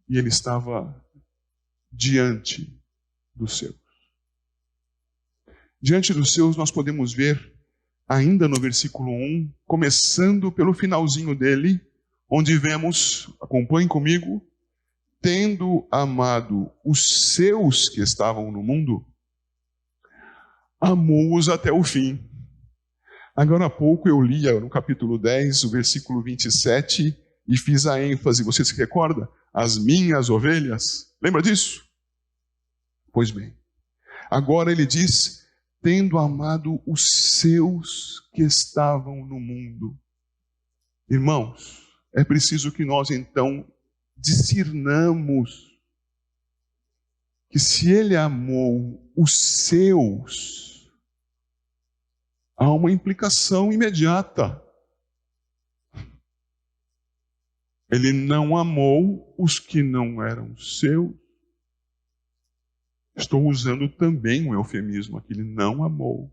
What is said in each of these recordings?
e ele estava diante dos seus. Diante dos seus, nós podemos ver, ainda no versículo 1, começando pelo finalzinho dele, onde vemos, acompanhem comigo, tendo amado os seus que estavam no mundo, amou-os até o fim. Agora há pouco eu lia no capítulo 10, o versículo 27, e fiz a ênfase, você se recorda? As minhas ovelhas. Lembra disso? Pois bem, agora ele diz, tendo amado os seus que estavam no mundo. Irmãos, é preciso que nós então discernamos que se ele amou os seus, há uma implicação imediata. Ele não amou os que não eram seus. Estou usando também um eufemismo aqui. Ele não amou.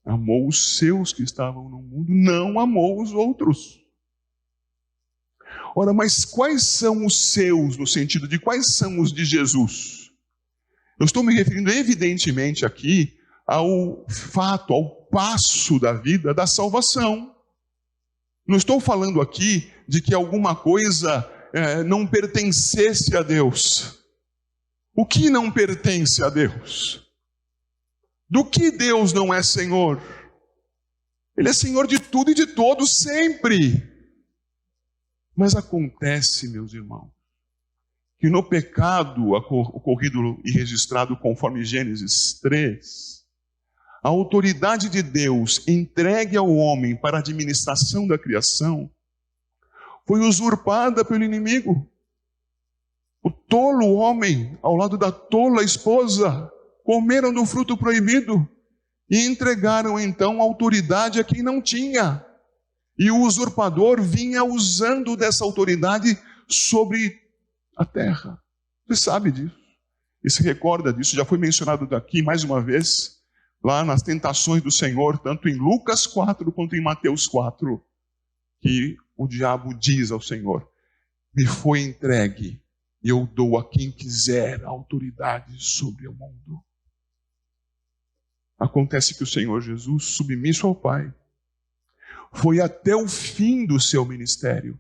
Amou os seus que estavam no mundo, não amou os outros. Ora, mas quais são os seus, no sentido de quais são os de Jesus? Eu estou me referindo evidentemente aqui ao fato, ao passo da vida da salvação. Não estou falando aqui de que alguma coisa não pertencesse a Deus. O que não pertence a Deus? Do que Deus não é Senhor? Ele é Senhor de tudo e de todos sempre. Mas acontece, meus irmãos, que no pecado ocorrido e registrado conforme Gênesis 3, a autoridade de Deus entregue ao homem para a administração da criação foi usurpada pelo inimigo. O tolo homem, ao lado da tola esposa, comeram do fruto proibido e entregaram então autoridade a quem não tinha. E o usurpador vinha usando dessa autoridade sobre a terra. Você sabe disso. E se recorda disso, já foi mencionado daqui mais uma vez, lá nas tentações do Senhor, tanto em Lucas 4 quanto em Mateus 4, que o diabo diz ao Senhor, me foi entregue e eu dou a quem quiser autoridade sobre o mundo. Acontece que o Senhor Jesus, submisso ao Pai, foi até o fim do seu ministério,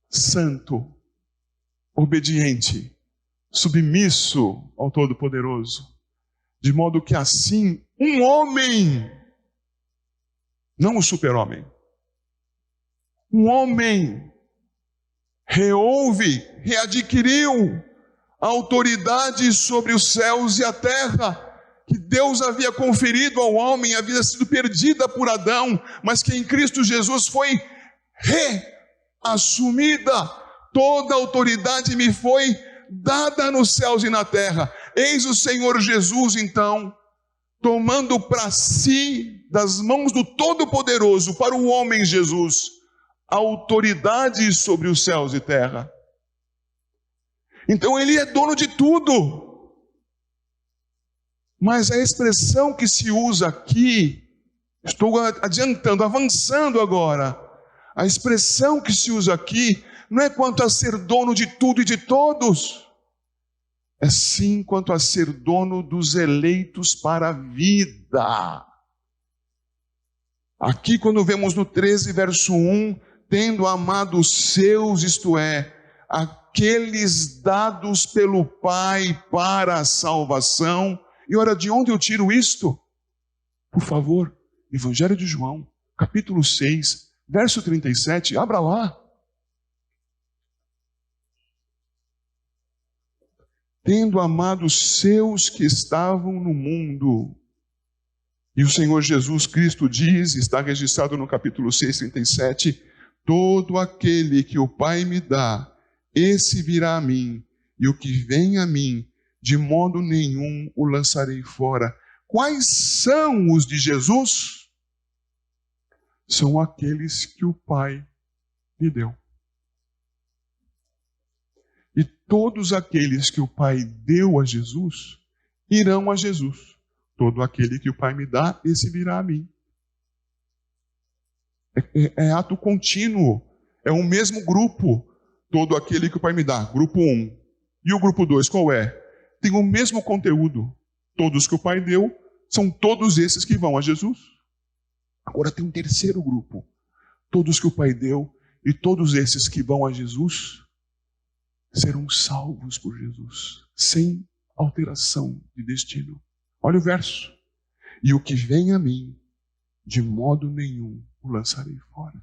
santo, obediente, submisso ao Todo-Poderoso, de modo que assim um homem, não o super-homem, um homem readquiriu a autoridade sobre os céus e a terra, que Deus havia conferido ao homem, havia sido perdida por Adão, mas que em Cristo Jesus foi reassumida. Toda a autoridade me foi dada nos céus e na terra. Eis o Senhor Jesus, então, tomando para si, das mãos do Todo-Poderoso, para o homem Jesus, a autoridade sobre os céus e terra. Então ele é dono de tudo. Mas a expressão que se usa aqui, estou adiantando, avançando agora, a expressão que se usa aqui não é quanto a ser dono de tudo e de todos, é sim quanto a ser dono dos eleitos para a vida. Aqui quando vemos no 13, verso 1, tendo amado os seus, isto é, aqueles dados pelo Pai para a salvação. E ora, de onde eu tiro isto? Por favor, Evangelho de João, capítulo 6, verso 37, abra lá. Tendo amado os seus que estavam no mundo. E o Senhor Jesus Cristo diz, está registrado no capítulo 6, 37, todo aquele que o Pai me dá, esse virá a mim, e o que vem a mim, de modo nenhum o lançarei fora. Quais são os de Jesus? São aqueles que o Pai lhe deu. E todos aqueles que o Pai deu a Jesus, irão a Jesus. Todo aquele que o Pai me dá, esse virá a mim. É ato contínuo, é o mesmo grupo. todo aquele que o Pai me dá, grupo 1. E o grupo 2 qual é? Tem o mesmo conteúdo. Todos que o Pai deu, são todos esses que vão a Jesus. Agora tem um terceiro grupo. Todos que o Pai deu e todos esses que vão a Jesus serão salvos por Jesus, sem alteração de destino. Olha o verso. E o que vem a mim, de modo nenhum o lançarei fora.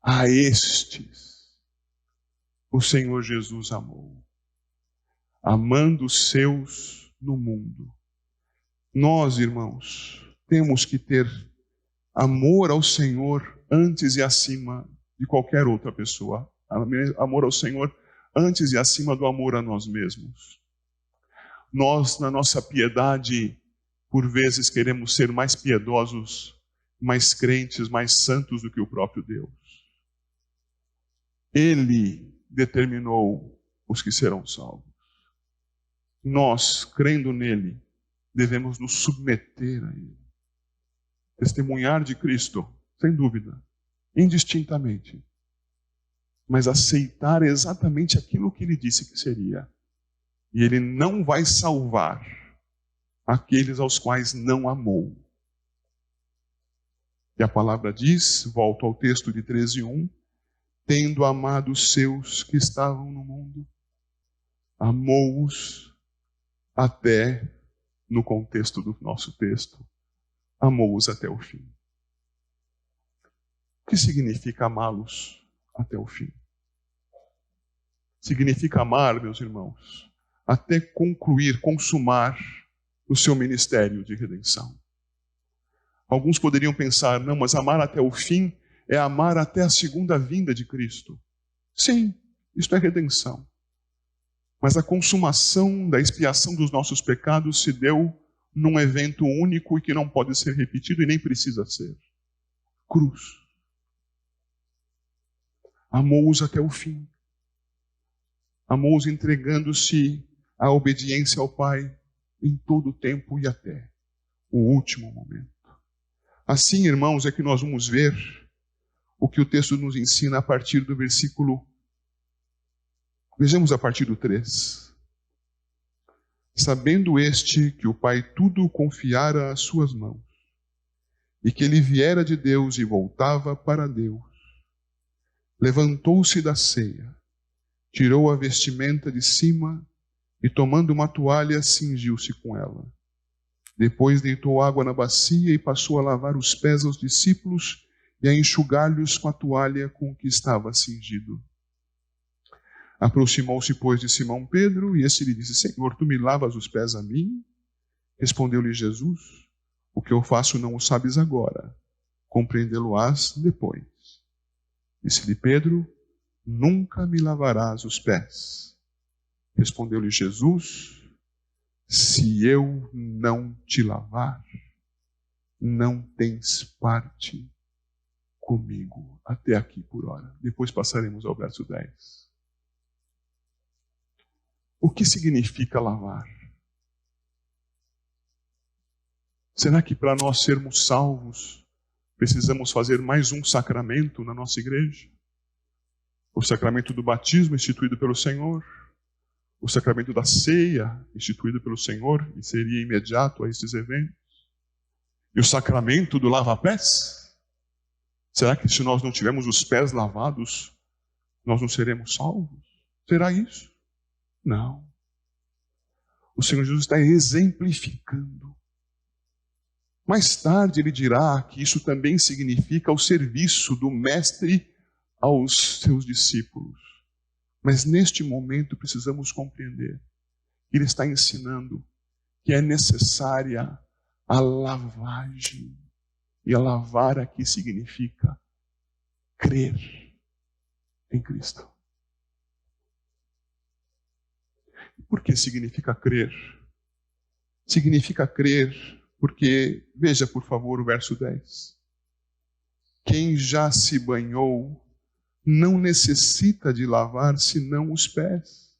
A estes o Senhor Jesus amou, amando os seus no mundo. Nós, irmãos, temos que ter amor ao Senhor antes e acima de qualquer outra pessoa. Amor ao Senhor antes e acima do amor a nós mesmos. Nós, na nossa piedade, por vezes queremos ser mais piedosos, mais crentes, mais santos do que o próprio Deus. Ele determinou os que serão salvos. Nós, crendo nele, devemos nos submeter a ele. Testemunhar de Cristo, sem dúvida, indistintamente. Mas aceitar exatamente aquilo que ele disse que seria. E ele não vai salvar aqueles aos quais não amou. E a palavra diz, volto ao texto de 13:1, tendo amado os seus que estavam no mundo, amou-os até, no contexto do nosso texto, amou-os até o fim. O que significa amá-los até o fim? Significa amar, meus irmãos, até concluir, consumar o seu ministério de redenção. Alguns poderiam pensar, não, mas amar até o fim é amar até a segunda vinda de Cristo. Sim, isto é redenção. Mas a consumação da expiação dos nossos pecados se deu num evento único e que não pode ser repetido e nem precisa ser. Cruz. Amou-os até o fim. Amou-os entregando-se à obediência ao Pai em todo o tempo e até o último momento. Assim, irmãos, é que nós vamos ver o que o texto nos ensina a partir do versículo. Vejamos a partir do 3. Sabendo este que o Pai tudo confiara às suas mãos, e que ele viera de Deus e voltava para Deus, levantou-se da ceia, tirou a vestimenta de cima e, tomando uma toalha, cingiu-se com ela. Depois deitou água na bacia e passou a lavar os pés aos discípulos e a enxugar-lhes com a toalha com que estava cingido. Aproximou-se, pois, de Simão Pedro, e este lhe disse, Senhor, tu me lavas os pés a mim? Respondeu-lhe Jesus, o que eu faço não o sabes agora, compreendê-lo-ás depois. Disse-lhe Pedro, nunca me lavarás os pés. Respondeu-lhe Jesus, se eu não te lavar, não tens parte comigo. Até aqui por hora. Depois passaremos ao verso 10. O que significa lavar? Será que para nós sermos salvos, precisamos fazer mais um sacramento na nossa igreja? O sacramento do batismo instituído pelo Senhor, o sacramento da ceia instituído pelo Senhor, e seria imediato a esses eventos, e o sacramento do lava-pés? Será que se nós não tivermos os pés lavados, nós não seremos salvos? Será isso? Não. O Senhor Jesus está exemplificando. Mais tarde ele dirá que isso também significa o serviço do Mestre aos seus discípulos. Mas neste momento precisamos compreender que ele está ensinando que é necessária a lavagem. E a lavar aqui significa crer em Cristo. Por que significa crer? Significa crer porque, veja por favor o verso 10. Quem já se banhou não necessita de lavar senão os pés.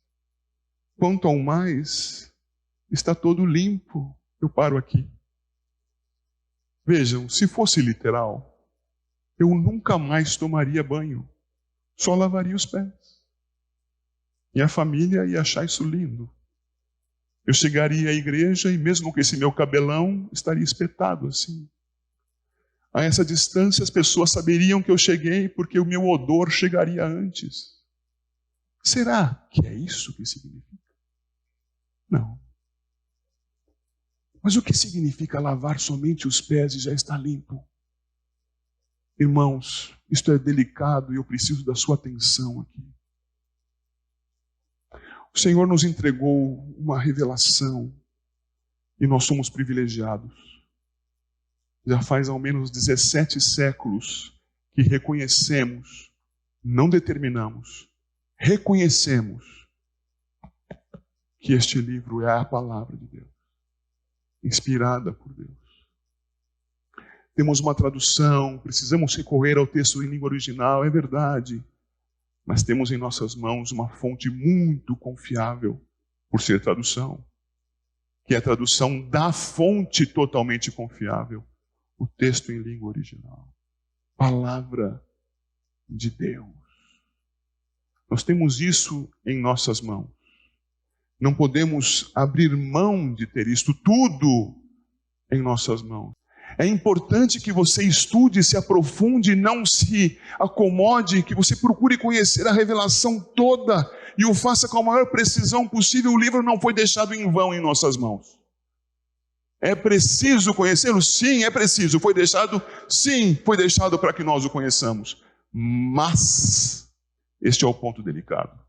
Quanto ao mais, está todo limpo. Eu paro aqui. Vejam, se fosse literal, eu nunca mais tomaria banho. só lavaria os pés. E a família ia achar isso lindo. Eu chegaria à igreja e mesmo com esse meu cabelão, estaria espetado assim. A essa distância as pessoas saberiam que eu cheguei porque o meu odor chegaria antes. Será que é isso que significa? Não. Mas o que significa lavar somente os pés e já está limpo? Irmãos, isto é delicado e eu preciso da sua atenção aqui. O Senhor nos entregou uma revelação e nós somos privilegiados. Já faz ao menos 17 séculos que reconhecemos, não determinamos, reconhecemos que este livro é a palavra de Deus, inspirada por Deus. Temos uma tradução, precisamos recorrer ao texto em língua original, é verdade. Mas temos em nossas mãos uma fonte muito confiável, por ser tradução, que é a tradução da fonte totalmente confiável, o texto em língua original. Palavra de Deus. Nós temos isso em nossas mãos. Não podemos abrir mão de ter isto tudo em nossas mãos. É importante que você estude, se aprofunde, não se acomode, que você procure conhecer a revelação toda e o faça com a maior precisão possível. O livro não foi deixado em vão em nossas mãos. É preciso conhecê-lo? Sim, é preciso. Foi deixado? Sim, foi deixado para que nós o conheçamos. Mas este é o ponto delicado.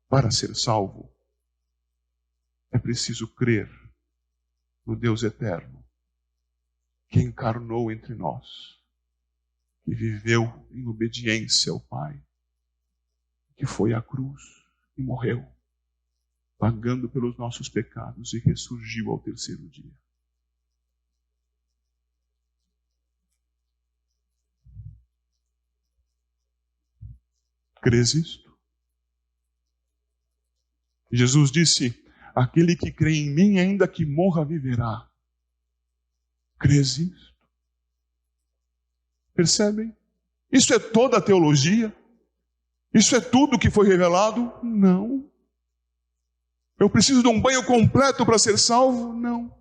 Para ser salvo, é preciso crer no Deus eterno, que encarnou entre nós, que viveu em obediência ao Pai, que foi à cruz e morreu, pagando pelos nossos pecados e ressurgiu ao terceiro dia. Crês isto? Jesus disse: aquele que crê em mim, ainda que morra, viverá. Crês isto? Percebem? Isso é toda a teologia? Isso é tudo que foi revelado? Não. Eu preciso de um banho completo para ser salvo? Não.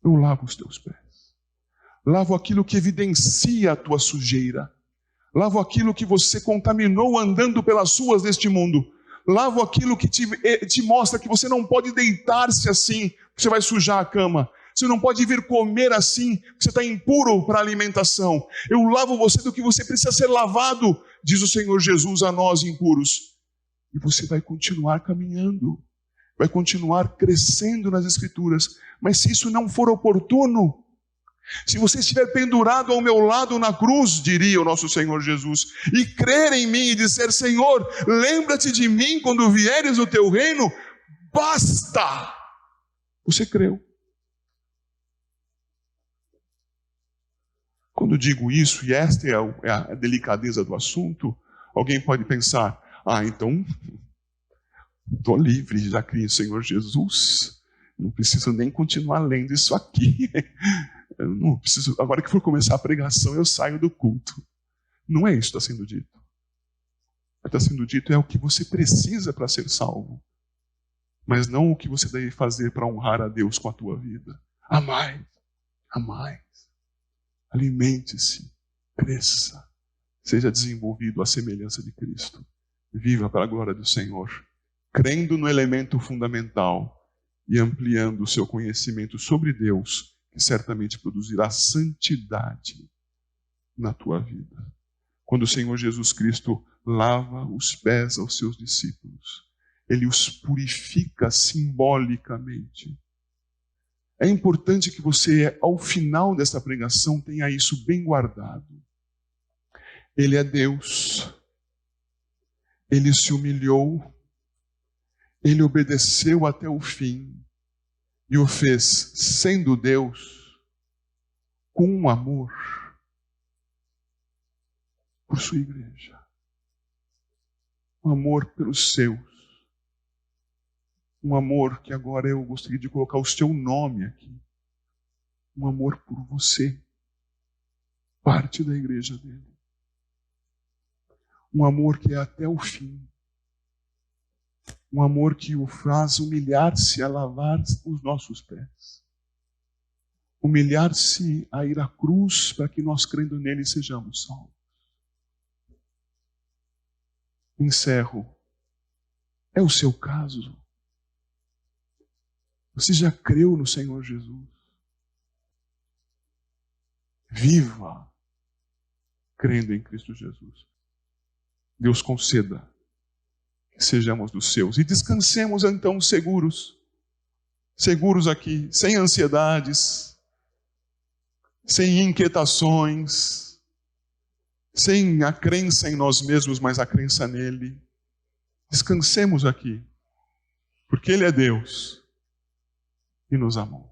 Eu lavo os teus pés. Lavo aquilo que evidencia a tua sujeira. Lavo aquilo que você contaminou andando pelas ruas deste mundo. Lavo aquilo que te mostra que você não pode deitar-se assim, que você vai sujar a cama. Você não pode vir comer assim, que você está impuro para a alimentação. Eu lavo você do que você precisa ser lavado, diz o Senhor Jesus a nós impuros. E você vai continuar caminhando, vai continuar crescendo nas Escrituras. Mas se isso não for oportuno, se você estiver pendurado ao meu lado na cruz, diria o nosso Senhor Jesus, e crer em mim e dizer: Senhor, lembra-te de mim quando vieres no teu reino, basta. Você creu. Quando digo isso, e esta é a delicadeza do assunto, alguém pode pensar: então estou livre, já criei o Senhor Jesus, não preciso nem continuar lendo isso aqui. Eu não preciso, agora que for começar a pregação, eu saio do culto. Não é isso que está sendo dito. O que está sendo dito é o que você precisa para ser salvo, mas não o que você deve fazer para honrar a Deus com a tua vida. A mais. Alimente-se, cresça, seja desenvolvido à semelhança de Cristo. Viva para a glória do Senhor, crendo no elemento fundamental e ampliando o seu conhecimento sobre Deus, que certamente produzirá santidade na tua vida. Quando o Senhor Jesus Cristo lava os pés aos seus discípulos, Ele os purifica simbolicamente. É importante que você, ao final dessa pregação, tenha isso bem guardado. Ele é Deus. Ele se humilhou. Ele obedeceu até o fim. E o fez, sendo Deus, com um amor por sua igreja. Um amor pelos seus. Um amor que agora eu gostaria de colocar o seu nome aqui. Um amor por você. Parte da igreja dele. Um amor que é até o fim. Um amor que o faz humilhar-se a lavar os nossos pés. Humilhar-se a ir à cruz para que nós, crendo nele, sejamos salvos. Encerro. É o seu caso? Você já creu no Senhor Jesus? Viva crendo em Cristo Jesus. Deus conceda que sejamos dos seus. E descansemos então seguros. Seguros aqui, sem ansiedades, sem inquietações, sem a crença em nós mesmos, mas a crença nele. Descansemos aqui, porque Ele é Deus e nos amou.